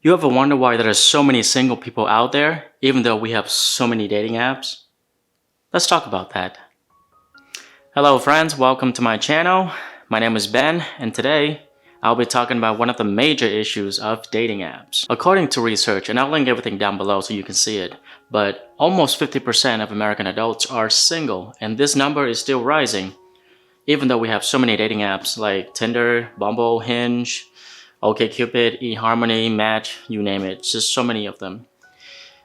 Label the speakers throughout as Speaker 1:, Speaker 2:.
Speaker 1: You ever wonder why there are so many single people out there, even though we have so many dating apps? Let's talk about that. Hello friends, welcome to my channel. My name is Ben, and today I'll be talking about one of the major issues of dating apps. According to research, and I'll link everything down below so you can see it, but almost 50% of American adults are single, and this number is still rising, even though we have so many dating apps like Tinder, Bumble, Hinge, OkCupid, eHarmony, Match, you name it, just so many of them.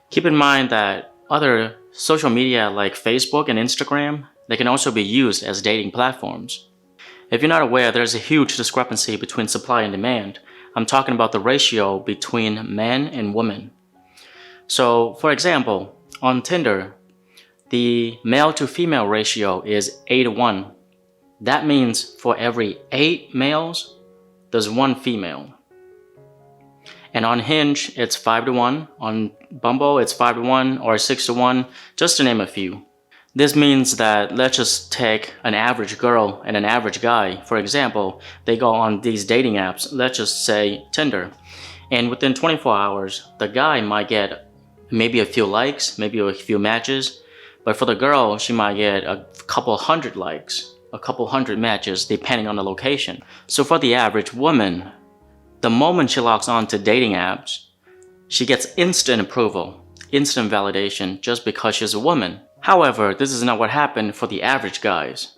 Speaker 1: Keep in mind that other social media like Facebook and Instagram, they can also be used as dating platforms. If you're not aware, there's a huge discrepancy between supply and demand. I'm talking about the ratio between men and women. So, for example, on Tinder, the male to female ratio is 8:1. That means for every 8 males, there's 1 female. And on Hinge, it's 5:1. On Bumble, it's 5:1 or 6:1, just to name a few. This means that let's just take an average girl and an average guy. For example, they go on these dating apps, let's just say Tinder. And within 24 hours, the guy might get maybe a few likes, maybe a few matches. But for the girl, she might get a couple hundred likes, a couple hundred matches, depending on the location. So for the average woman, the moment she logs on to dating apps, she gets instant approval, instant validation just because she's a woman. However, this is not what happened for the average guys.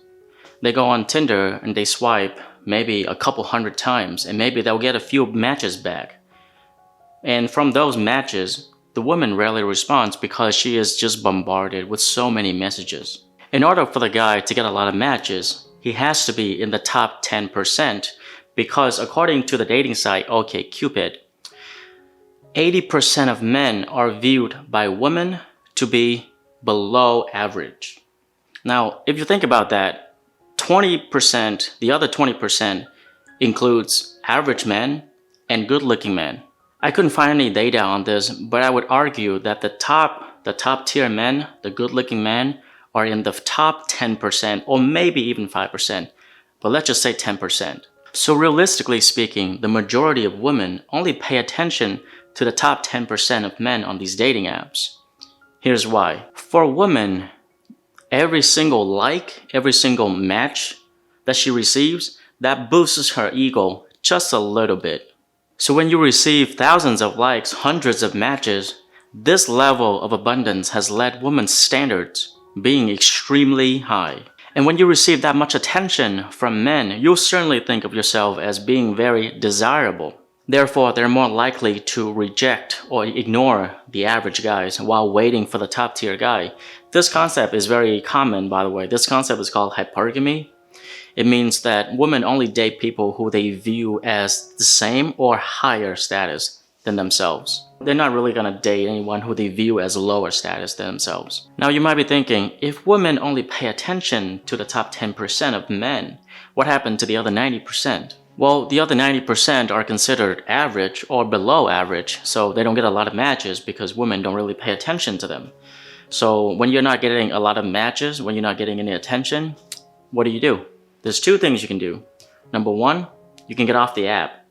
Speaker 1: They go on Tinder and they swipe maybe a couple hundred times, and maybe they'll get a few matches back. And from those matches, the woman rarely responds because she is just bombarded with so many messages. In order for the guy to get a lot of matches, he has to be in the top 10%, because according to the dating site OkCupid, 80% of men are viewed by women to be below average. Now, if you think about that, 20%, the other 20% includes average men and good-looking men. I couldn't find any data on this, but I would argue that the top tier men, the good-looking men, are in the top 10% or maybe even 5%, but let's just say 10%. So realistically speaking, the majority of women only pay attention to the top 10% of men on these dating apps. Here's why. For women, every single like, every single match that she receives, that boosts her ego just a little bit. So when you receive thousands of likes, hundreds of matches, this level of abundance has led women's standards being extremely high. And when you receive that much attention from men, you'll certainly think of yourself as being very desirable. Therefore, they're more likely to reject or ignore the average guys while waiting for the top tier guy. This concept is very common, by the way. This concept is called hypergamy. It means that women only date people who they view as the same or higher status than themselves. They're not really gonna date anyone who they view as lower status than themselves. Now you might be thinking, if women only pay attention to the top 10% of men, what happened to the other 90%? Well, the other 90% are considered average or below average, so they don't get a lot of matches because women don't really pay attention to them. So when you're not getting a lot of matches, when you're not getting any attention, what do? There's 2 things you can do. Number 1, you can get off the app.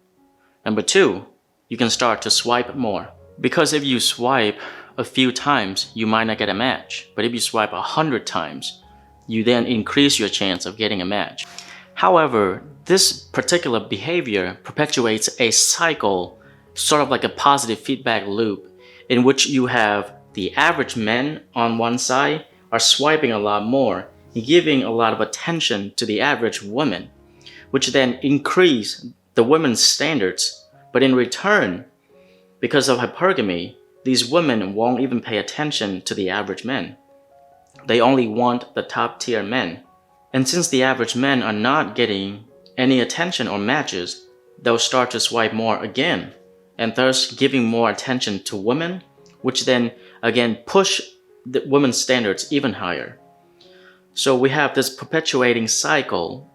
Speaker 1: Number 2, you can start to swipe more. Because if you swipe a few times, you might not get a match. But if you swipe 100 times, you then increase your chance of getting a match. However, this particular behavior perpetuates a cycle, sort of like a positive feedback loop, in which you have the average men on one side are swiping a lot more, giving a lot of attention to the average woman, which then increase the women's standards. But in return, because of hypergamy, these women won't even pay attention to the average men. They only want the top tier men. And since the average men are not getting any attention or matches, they'll start to swipe more again, and thus giving more attention to women, which then again push the women's standards even higher. So we have this perpetuating cycle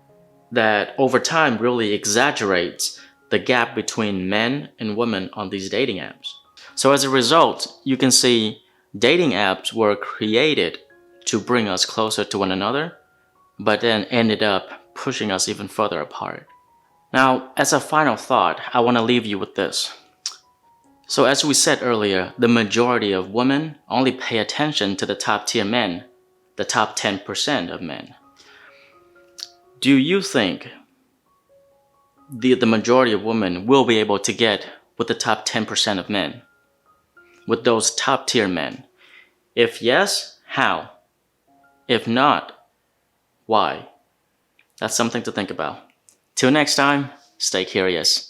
Speaker 1: that over time really exaggerates the gap between men and women on these dating apps. So as a result, you can see dating apps were created to bring us closer to one another, but then ended up pushing us even further apart. Now, as a final thought, I want to leave you with this. So as we said earlier, the majority of women only pay attention to the top tier men, the top 10% of men. Do you think the majority of women will be able to get with the top 10% of men? With those top tier men? If yes, how? If not, why? That's something to think about. Till next time, stay curious.